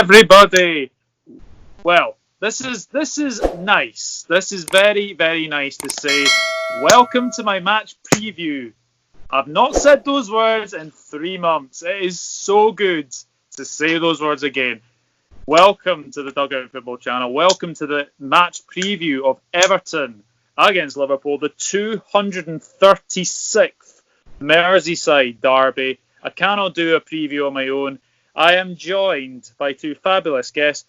everybody. Well, this is nice. This is very, very nice to say. Welcome to my match preview. I've not said those words in 3 months. It is so good to say those words again. Welcome to the Dugout Football Channel. Welcome to the match preview of Everton against Liverpool, the 236th Merseyside derby. I cannot do a preview on my own. I am joined by two fabulous guests.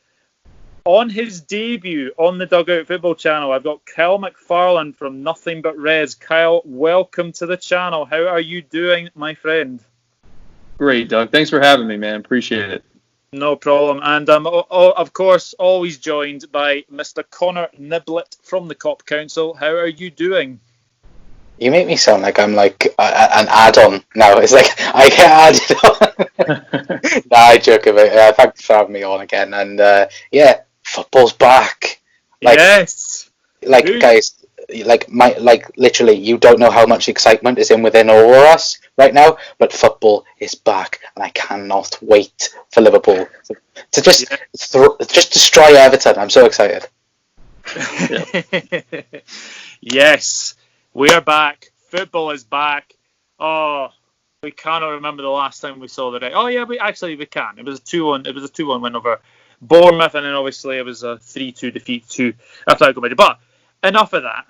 On his debut on the Dugout Football Channel, I've got Kyle MacFarlane from Nothing But Reds. Kyle, welcome to the channel. How are you doing, my friend? Great, Doug. Thanks for having me, man. Appreciate it. No problem. And of course, always joined by Mr. Connor Niblett from the Cop Council. How are you doing? You make me sound like I'm like an add-on now. It's like I get added on. Nah, I joke about it. Thanks for having me on again. And yeah, football's back. Yes. Guys, literally, you don't know how much excitement is within all of us right now. But football is back, and I cannot wait for Liverpool to just destroy Everton. I'm so excited. Yes. We are back. Football is back. Oh, we cannot remember the last time we saw the day. Oh yeah, we can. It was a 2-1. It was a 2-1 win over Bournemouth, and then obviously it was a 3-2 defeat to Atletico Madrid. But enough of that.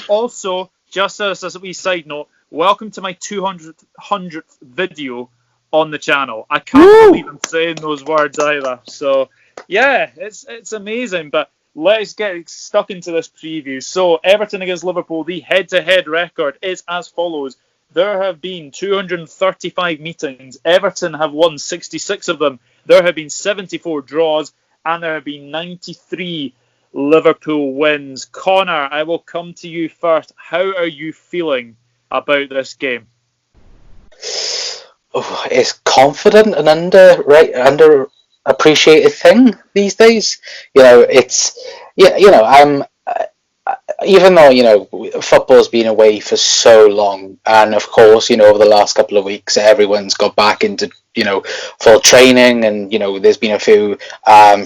Also, just as a wee side note, welcome to my 200th video on the channel. I can't believe I'm saying those words either. So yeah, it's amazing. But let's get stuck into this preview. So, Everton against Liverpool, the head-to-head record is as follows. There have been 235 meetings. Everton have won 66 of them. There have been 74 draws, and there have been 93 Liverpool wins. Connor, I will come to you first. How are you feeling about this game? Oh, it's confident and underappreciated thing these days. I'm even though football's been away for so long, and of course over the last couple of weeks everyone's got back into full training, and there's been a few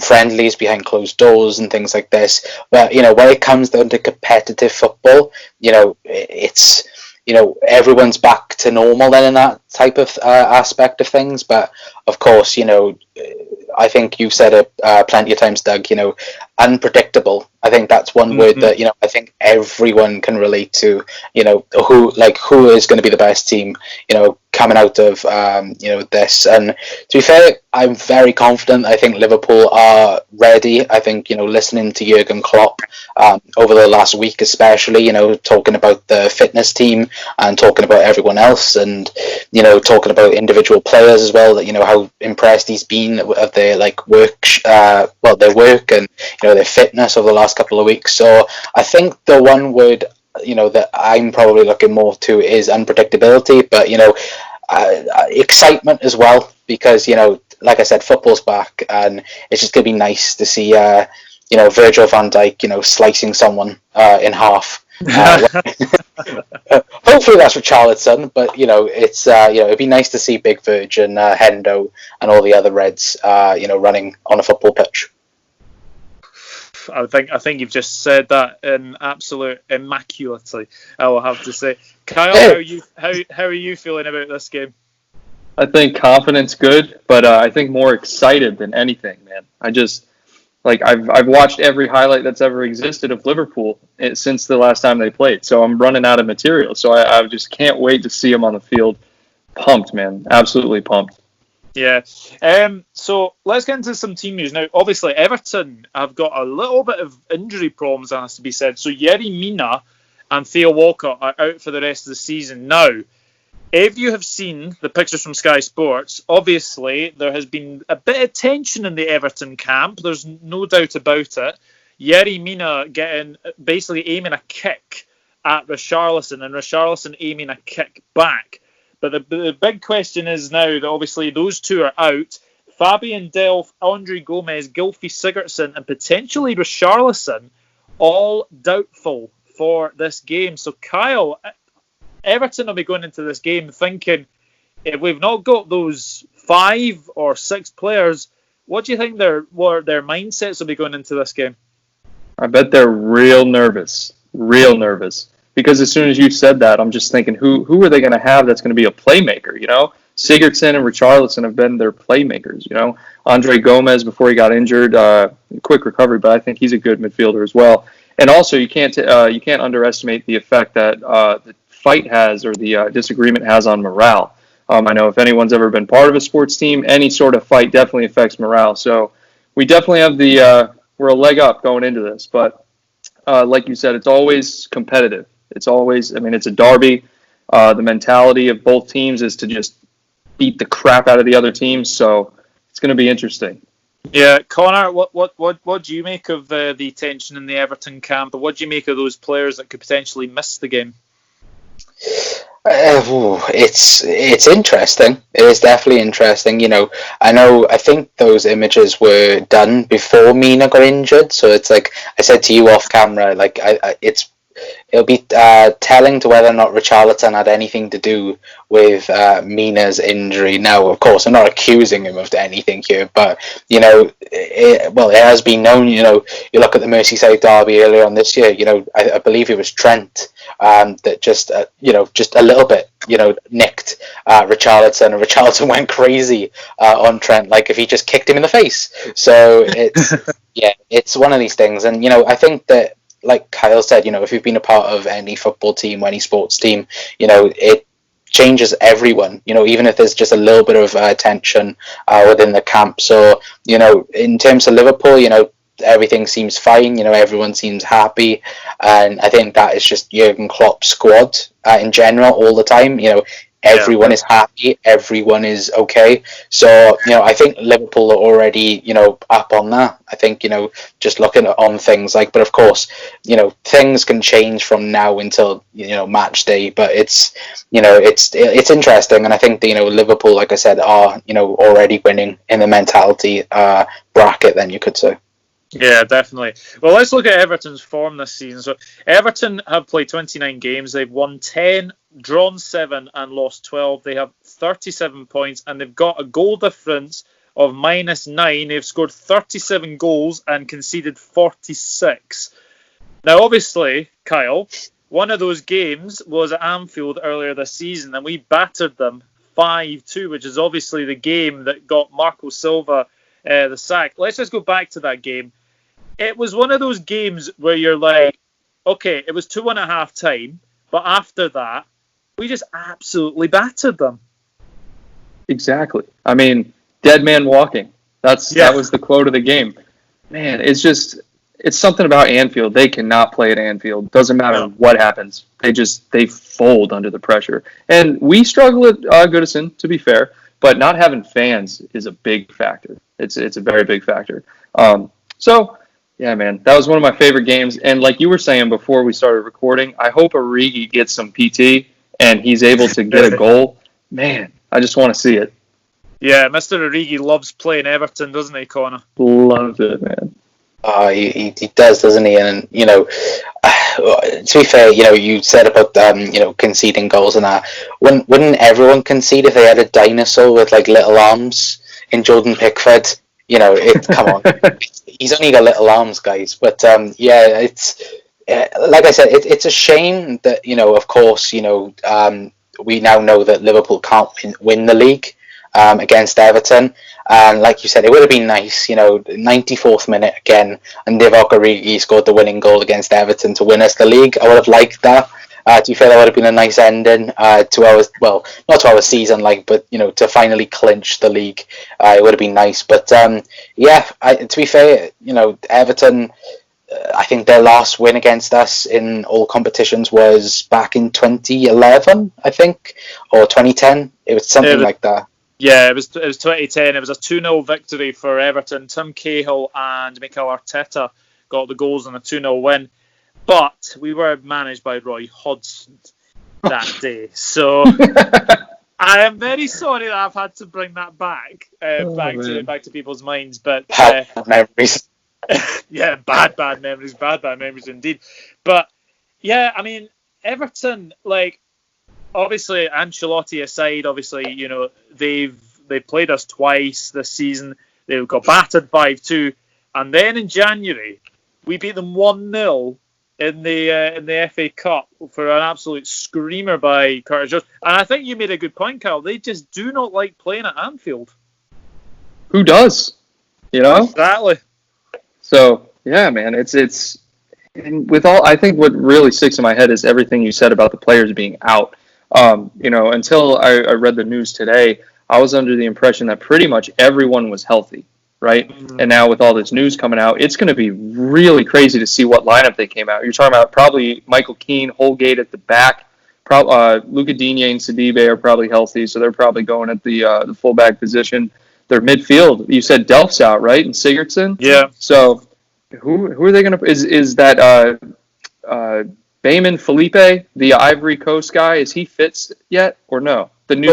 friendlies behind closed doors and things like this. But when it comes down to competitive football, it's everyone's back to normal then in that type of aspect of things. But of course, I think you've said it plenty of times, Doug, unpredictable. I think that's one word that, I think everyone can relate to, who is going to be the best team, coming out of, this. And to be fair, I'm very confident. I think Liverpool are ready. I think, listening to Jurgen Klopp over the last week especially, talking about the fitness team and talking about everyone else, and, talking about individual players as well, that, how impressed he's been of their work and, their fitness over the last couple of weeks. So I think the one word, that I'm probably looking more to is unpredictability, but, excitement as well, because, like I said, football's back, and it's just going to be nice to see, Virgil van Dijk, slicing someone in half. Hopefully that's Richarlison, but it's it'd be nice to see Big Virg and Hendo and all the other Reds, running on a football pitch. I think you've just said that in absolute immaculately, I will have to say. Kyle, how are you feeling about this game? I think confidence good, but I think more excited than anything, man. I just I've watched every highlight that's ever existed of Liverpool since the last time they played, so I'm running out of material. So I just can't wait to see them on the field. Pumped, man, absolutely pumped. Yeah. So let's get into some team news now. Obviously, Everton have got a little bit of injury problems, that has to be said. So Yerry Mina and Theo Walcott are out for the rest of the season. Now, if you have seen the pictures from Sky Sports, obviously there has been a bit of tension in the Everton camp. There's no doubt about it. Yerry Mina basically aiming a kick at Richarlison, and Richarlison aiming a kick back. But the big question is now that obviously those two are out. Fabian Delph, Andre Gomez, Gylfi Sigurdsson, and potentially Richarlison, all doubtful for this game. So Kyle, Everton will be going into this game thinking, if we've not got those 5 or 6 players, What do you think what their mindsets will be going into this game? I bet they're real nervous. Real nervous. Because as soon as you said that, I'm just thinking, who are they going to have that's going to be a playmaker, you know? Sigurdsson and Richarlison have been their playmakers, you know? Andre Gomez, before he got injured, quick recovery, but I think he's a good midfielder as well. And also, you can't underestimate the effect that the fight has, or the disagreement has, on morale. I know if anyone's ever been part of a sports team, any sort of fight definitely affects morale. So we definitely have we're a leg up going into this. But like you said, it's always competitive. It's always, I mean, it's a derby. The mentality of both teams is to just beat the crap out of the other team. So it's going to be interesting. Yeah, Connor, what do you make of the tension in the Everton camp? What do you make of those players that could potentially miss the game? It's interesting. It is definitely interesting. You know, I think those images were done before Mina got injured. So it's like I said to you off camera, like it'll be telling to whether or not Richarlison had anything to do with Mina's injury. Now, of course, I'm not accusing him of anything here, but you know, it has been known. You know, you look at the Merseyside derby earlier on this year. You know, I believe it was Trent that just just a little bit, nicked Richarlison, and Richarlison went crazy on Trent, like if he just kicked him in the face. So it's it's one of these things, and I think that, like Kyle said, if you've been a part of any football team or any sports team, it changes everyone, even if there's just a little bit of tension within the camp. So, in terms of Liverpool, everything seems fine, everyone seems happy. And I think that is just Jurgen Klopp's squad in general all the time. Everyone is happy, everyone is okay. So, I think Liverpool are already, up on that. I think, just looking on things like, but of course, things can change from now until, match day, but it's interesting. And I think, Liverpool, like I said, are, already winning in the mentality bracket, then you could say. Yeah, definitely. Well, let's look at Everton's form this season. So Everton have played 29 games. They've won 10, drawn 7 and lost 12. They have 37 points and they've got a goal difference of -9. They've scored 37 goals and conceded 46. Now, obviously, Kyle, one of those games was at Anfield earlier this season and we battered them 5-2, which is obviously the game that got Marco Silva the sack. Let's just go back to that game. It was one of those games where you're like, okay, it was 2-1 at half time, but after that, we just absolutely battered them. Exactly. I mean, dead man walking. That was the quote of the game. Man, it's something about Anfield. They cannot play at Anfield. Doesn't matter what happens. They fold under the pressure. And we struggle at Goodison, to be fair, but not having fans is a big factor. It's a very big factor. So, yeah, man, that was one of my favorite games. And like you were saying before we started recording, I hope Origi gets some PT and he's able to get a goal. Man, I just want to see it. Yeah, Mr. Origi loves playing Everton, doesn't he, Connor? Loves it, man. He does, doesn't he? And, to be fair, you said about, conceding goals and that. Wouldn't everyone concede if they had a dinosaur with, like, little arms in Jordan Pickford? Come on. He's only got little arms, guys. But, it's... like I said, it's a shame that, of course, we now know that Liverpool can't win the league against Everton. And like you said, it would have been nice, 94th minute again, and Divock Origi scored the winning goal against Everton to win us the league. I would have liked that. To be fair, that would have been a nice ending to our, well, not to our season, but to finally clinch the league. It would have been nice. But to be fair, Everton, I think their last win against us in all competitions was back in 2011, I think, or 2010. It was something like that. Yeah, it was 2010. It was a 2-0 victory for Everton. Tim Cahill and Mikel Arteta got the goals in a 2-0 win. But we were managed by Roy Hodgson that day. So I am very sorry that I've had to bring that back to people's minds. But bad memories. Yeah, bad memories indeed. But yeah, I mean, Everton, obviously, Ancelotti aside, obviously, they've played us twice this season. They got battered 5-2, and then in January we beat them 1-0 in the FA Cup for an absolute screamer by Curtis Jones. And I think you made a good point, Kyle. They just do not like playing at Anfield. Who does? You know? Exactly. So, yeah, man, it's with all, I think what really sticks in my head is everything you said about the players being out. Until I read the news today, I was under the impression that pretty much everyone was healthy, right? Mm-hmm. And now with all this news coming out, it's going to be really crazy to see what lineup they came out. You're talking about probably Michael Keane, Holgate at the back. Luca Digne and Sidibe are probably healthy, so they're probably going at the fullback position. Their midfield, you said Delph's out, right? And Sigurdsson? Yeah. So who are they going to – is that Bayman Felipe, the Ivory Coast guy, is he fit yet or no? The new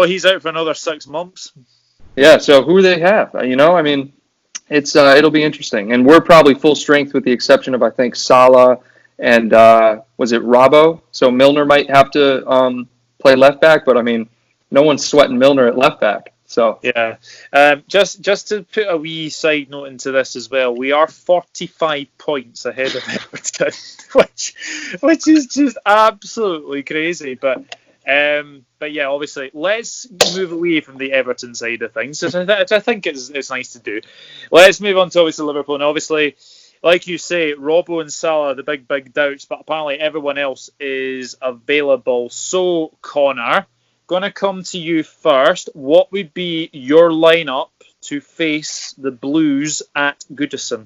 he's out for another 6 months. Yeah, so who do they have? I mean, it's it'll be interesting. And we're probably full strength with the exception of, I think, Salah and was it Robbo? So Milner might have to play left back, but, I mean, no one's sweating Milner at left back. So yeah, just to put a wee side note into this as well, we are 45 points ahead of Everton, which is just absolutely crazy. But yeah, obviously, let's move away from the Everton side of things, which I think it's nice to do. Let's move on to obviously Liverpool, and obviously, like you say, Robbo and Salah, the big doubts, but apparently everyone else is available. So Connor, going to come to you first. What would be your lineup to face the Blues at Goodison?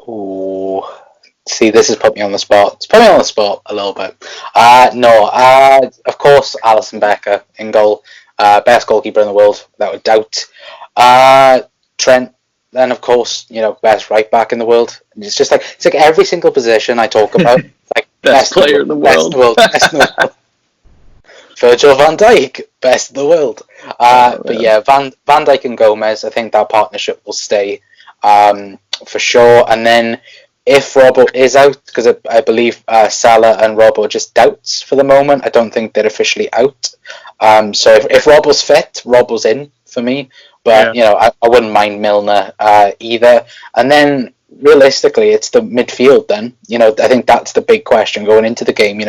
Oh, see, this has put me on the spot. It's put me on the spot a little bit. Of course, Alisson Becker in goal. Best goalkeeper in the world, without a doubt. Trent, then of course, best right back in the world. It's like every single position I talk about, like best player in the world. Best in the world. Virgil van Dijk, best in the world. But yeah, Van Dijk and Gomez, I think that partnership will stay for sure. And then if Robbo is out, because I believe Salah and Robbo are just doubts for the moment, I don't think they're officially out. So if Robbo's fit, Robbo's in for me. But, I wouldn't mind Milner either. And then realistically, it's the midfield then. I think that's the big question going into the game.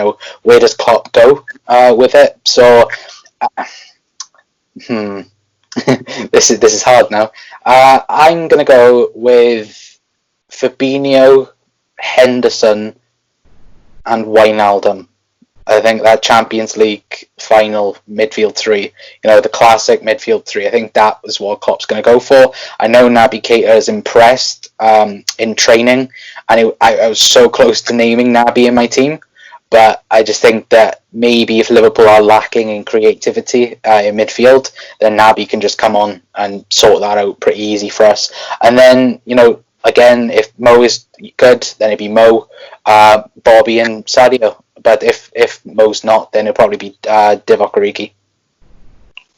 Where does Klopp go with it? So, this is hard now. I'm going to go with Fabinho, Henderson, and Wijnaldum. I think that Champions League final midfield three, the classic midfield three, I think that is what Klopp's going to go for. I know Naby Keita is impressed in training, and I was so close to naming Naby in my team, but I just think that maybe if Liverpool are lacking in creativity in midfield, then Naby can just come on and sort that out pretty easy for us. And then, again, if Mo is good, then it'd be Mo, Bobby, and Sadio. But if Mo's not, then it'll probably be Divock Origi.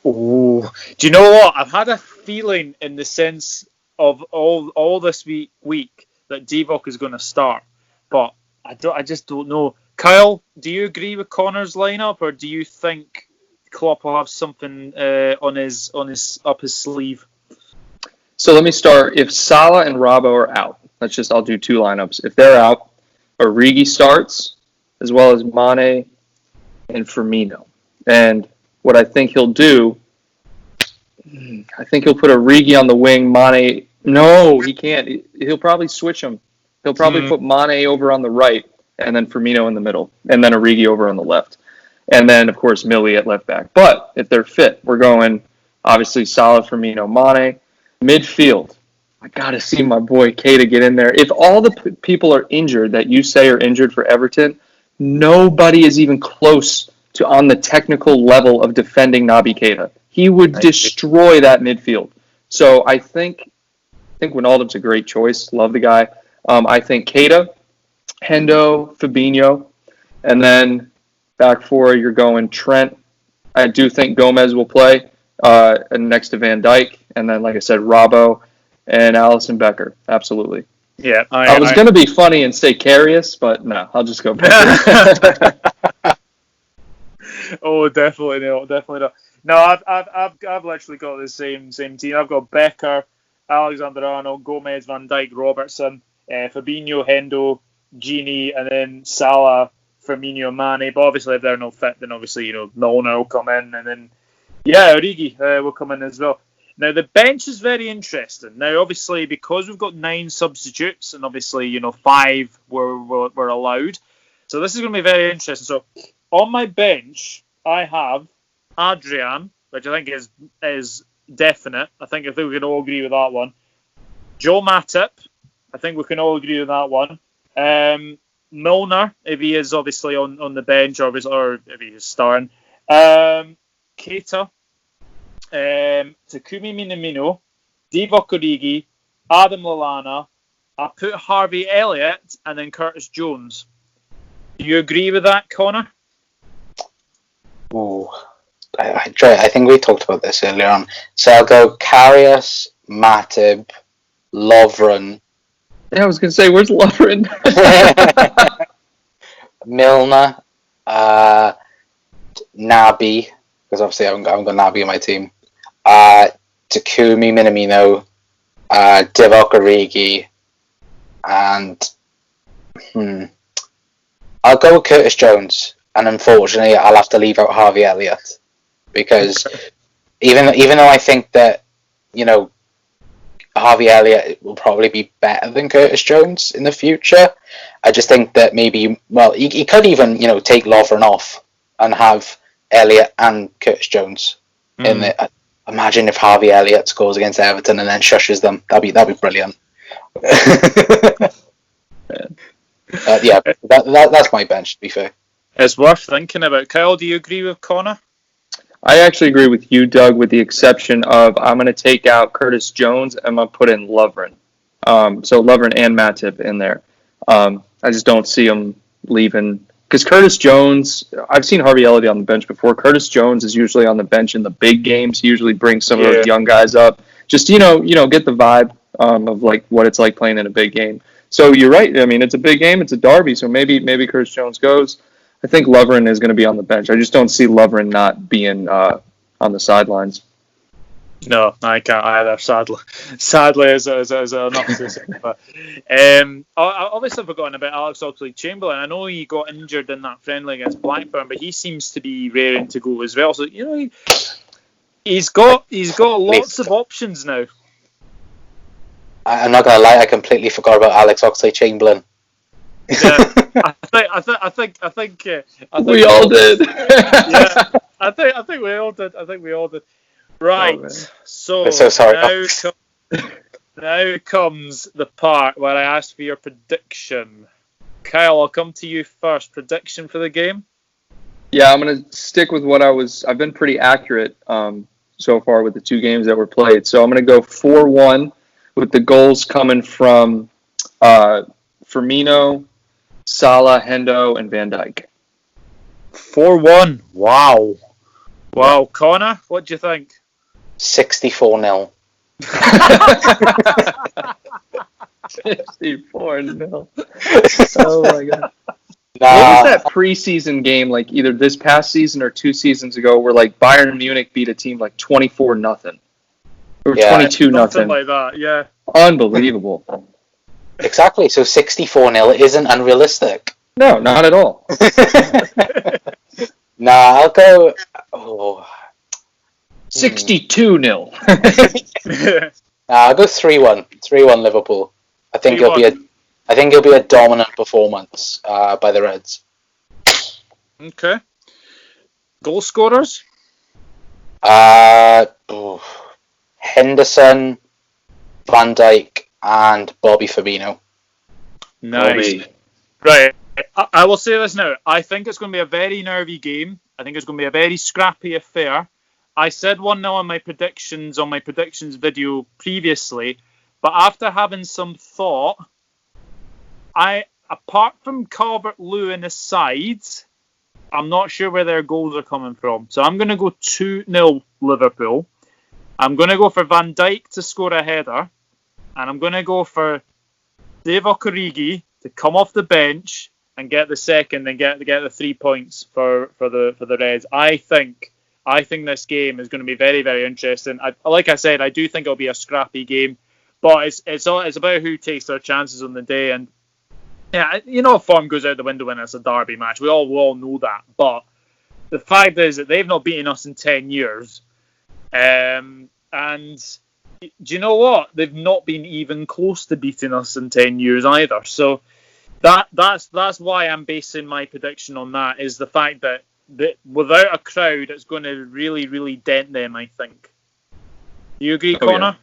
Oh, do you know what? I've had a feeling in the sense of all this week that Divock is going to start, but I just don't know. Kyle, do you agree with Connor's lineup, or do you think Klopp will have something on his up his sleeve? So let me start. If Salah and Robbo are out, I'll do two lineups. If they're out, Origi starts, as well as Mane and Firmino. And what I think he'll do, I think he'll put Origi on the wing, Mane. No, he can't. He'll probably switch them. He'll probably put Mane over on the right, and then Firmino in the middle, and then Origi over on the left. And then, of course, Millie at left back. But if they're fit, we're going, obviously, Salah, Firmino, Mane. Midfield, I got to see my boy Keita get in there. If all the people are injured that you say are injured for Everton, nobody is even close to on the technical level of defending Naby Keita. He would destroy that midfield. So I think Wijnaldum's a great choice. Love the guy. I think Keita, Hendo, Fabinho, and then back four, you're going Trent. I do think Gomez will play next to Van Dijk. And then, like I said, Robbo and Alisson Becker. Absolutely. Yeah, I was going to be funny and say Karius, but no, I'll just go Becker. Oh, definitely not. No, I've literally got the same team. I've got Becker, Alexander-Arnold, Gomez, Van Dijk, Robertson, Fabinho, Hendo, Gini, and then Salah, Firmino, Mane. But obviously, if they're not fit, then obviously Milner will come in, and then Origi will come in as well. Now the bench is very interesting. Now, obviously, because we've got 9 substitutes, and obviously 5 were allowed, so this is going to be very interesting. So on my bench, I have Adrian, which I think is definite. I think we can all agree with that one. Joe Matip, I think we can all agree with that one. Milner, if he is obviously on the bench, or if he is starting. Keita, Takumi Minamino, Divock Origi, Adam Lallana. I put Harvey Elliott and then Curtis Jones. Do you agree with that, Connor? Oh, I think we talked about this earlier on. So I'll go Karius, Matip, Lovren. Yeah, I was going to say, where's Lovren? Milner, Naby, because obviously I haven't got Naby on my team. Takumi Minamino, Divock Origi, and I'll go with Curtis Jones. And unfortunately, I'll have to leave out Harvey Elliott because even though I think that Harvey Elliott will probably be better than Curtis Jones in the future, I just think that maybe he could even take Lovren off and have Elliott and Curtis Jones in it. Imagine if Harvey Elliott scores against Everton and then shushes them. That'd be brilliant. That's my bench, to be fair. It's worth thinking about. Kyle, do you agree with Connor? I actually agree with you, Doug, with the exception of I'm going to take out Curtis Jones and I'm going to put in Lovren. So Lovren and Matip in there. I just don't see him leaving. Because Curtis Jones, I've seen Harvey Elliott on the bench before. Curtis Jones is usually on the bench in the big games. He usually brings some of those young guys up. Just, get the vibe of like what it's like playing in a big game. So you're right. I mean, it's a big game. It's a derby. So maybe Curtis Jones goes. I think Lovren is going to be on the bench. I just don't see Lovren not being on the sidelines. No, I can't either. Sadly, as enough to say. But obviously, I've forgotten about Alex Oxlade-Chamberlain. I know he got injured in that friendly against Blackburn, but he seems to be raring to go as well. So he's got lots of options now. I'm not gonna lie, I completely forgot about Alex Oxlade-Chamberlain. Yeah, I think we all did. Yeah, I think we all did. Right. So I'm so sorry. Now comes the part where I ask for your prediction. Kyle, I'll come to you first. Prediction for the game? Yeah, I'm going to stick with what I've been pretty accurate so far with the 2 games that were played. So I'm going to go 4-1 with the goals coming from Firmino, Salah, Hendo, and Van Dijk. 4-1. Wow. Connor, what do you think? 64-0. 64-0. Oh my god. Nah. What was that preseason game, like either this past season or 2 seasons ago, where like Bayern Munich beat a team like 24-0 or 22-0? Something like that, yeah. Unbelievable. Exactly. So 64-0 isn't unrealistic. No, not at all. Nah, I'll go. 62-0. I'll go 3-1. 3-1 Liverpool. I think it'll be a dominant performance by the Reds. Okay. Goal scorers? Henderson, Van Dijk, and Bobby Firmino. Nice. Right. I will say this now. I think it's going to be a very nervy game. I think it's going to be a very scrappy affair. I said 1-0 on my predictions video previously, but after having some thought, apart from Calvert-Lewin aside, I'm not sure where their goals are coming from. So I'm going to go 2-0 Liverpool. I'm going to go for Van Dijk to score a header, and I'm going to go for Divock Origi to come off the bench and get the second and get the 3 points for the Reds. I think this game is going to be very, very interesting. Like I said, I do think it'll be a scrappy game, but it's about who takes their chances on the day. And yeah, form goes out the window when it's a derby match. We all know that. But the fact is that they've not beaten us in 10 years, and do you know what? They've not been even close to beating us in 10 years either. So that's why I'm basing my prediction on that, is the fact that without a crowd, it's going to really, really dent them, I think. Do you agree, Connor?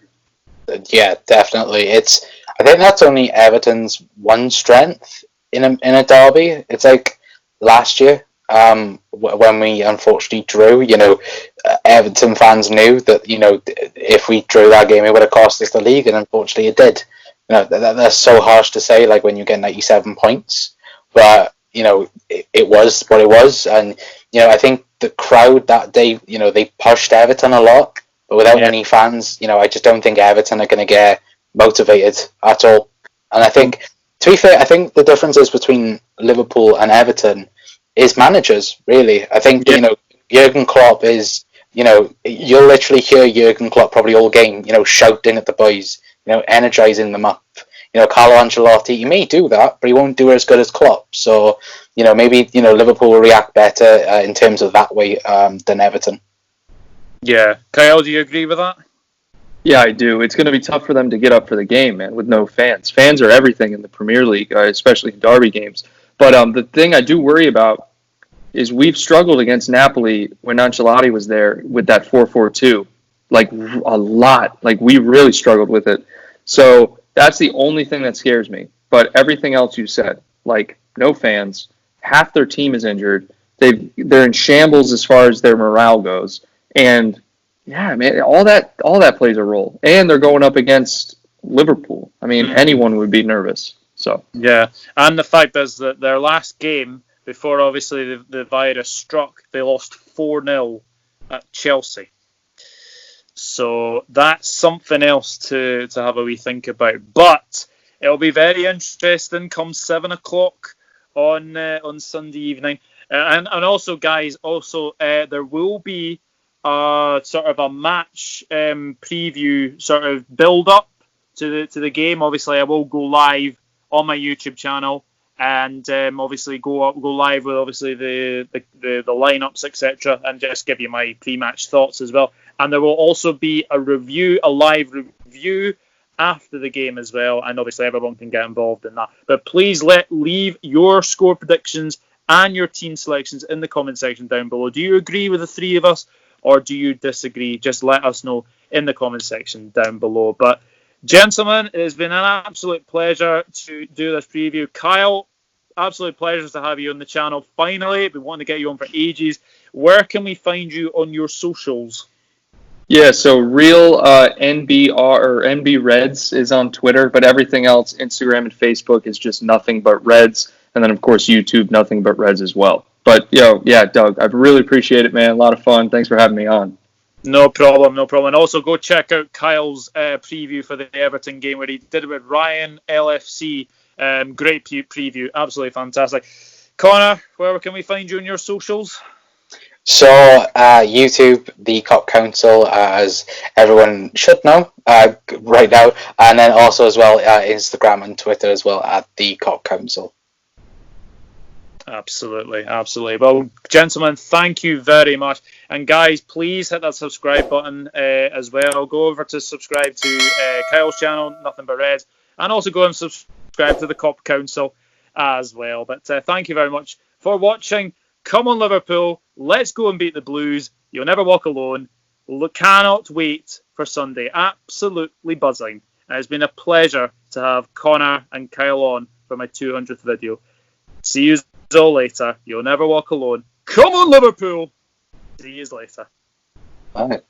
Yeah, definitely. I think that's only Everton's one strength in a derby. It's like last year, when we unfortunately drew. Everton fans knew that if we drew that game, it would have cost us the league, and unfortunately, it did. That's so harsh to say. Like when you get 97 points, but it was what it was, and I think the crowd that day, they pushed Everton a lot. But without any fans, I just don't think Everton are going to get motivated at all. And I think, to be fair, I think the differences between Liverpool and Everton is managers, really. I think, Jurgen Klopp is, you'll literally hear Jurgen Klopp probably all game, shouting at the boys, energising them up. Carlo Ancelotti, he may do that, but he won't do it as good as Klopp. So, maybe, Liverpool will react better in terms of that way than Everton. Yeah. Kyle, do you agree with that? Yeah, I do. It's going to be tough for them to get up for the game, man, with no fans. Fans are everything in the Premier League, especially in derby games. But the thing I do worry about is we've struggled against Napoli when Ancelotti was there with that 4-4-2. Like, a lot. Like, we really struggled with it. So that's the only thing that scares me. But everything else you said, like, no fans, half their team is injured. They're in shambles as far as their morale goes. And yeah, man, all that plays a role. And they're going up against Liverpool. I mean, anyone would be nervous. So yeah, and the fact is that their last game before obviously the virus struck, they lost 4-0 at Chelsea. So that's something else to have a wee think about. But it'll be very interesting come 7 o'clock on Sunday evening. And also, guys, there will be sort of a match preview sort of build up to the game. Obviously, I will go live on my YouTube channel and obviously go live with obviously the lineups, etc., and just give you my pre-match thoughts as well. And there will also be a live review after the game as well, and obviously everyone can get involved in that. But please leave your score predictions and your team selections in the comment section down below. Do you agree with the three of us, or do you disagree? Just let us know in the comment section down below. But gentlemen, it has been an absolute pleasure to do this preview. Kyle, absolute pleasure to have you on the channel. Finally, we want to get you on for ages. Where can we find you on your socials? yeah, so real NBR or NB Reds is on Twitter, but everything else, Instagram and Facebook, is just Nothing But Reds, and then of course YouTube, Nothing But Reds as well. But Doug, I really appreciate it, man. A lot of fun. Thanks for having me on. No problem. And also go check out Kyle's preview for the Everton game where he did it with Ryan LFC. Great preview. Absolutely fantastic. Connor, where can we find you on your socials? So YouTube, the Cop Council, as everyone should know right now, and then also as well Instagram and Twitter as well at the Cop Council. Absolutely. Well, gentlemen, thank you very much. And guys, please hit that subscribe button as well. Go over to subscribe to Kyle's channel, Nothing But Reds, and also go and subscribe to the Cop Council as well. But thank you very much for watching. Come on, Liverpool. Let's go and beat the Blues. You'll never walk alone. Cannot wait for Sunday. Absolutely buzzing. And it's been a pleasure to have Connor and Kyle on for my 200th video. See you all later. You'll never walk alone. Come on, Liverpool. See you later. Bye.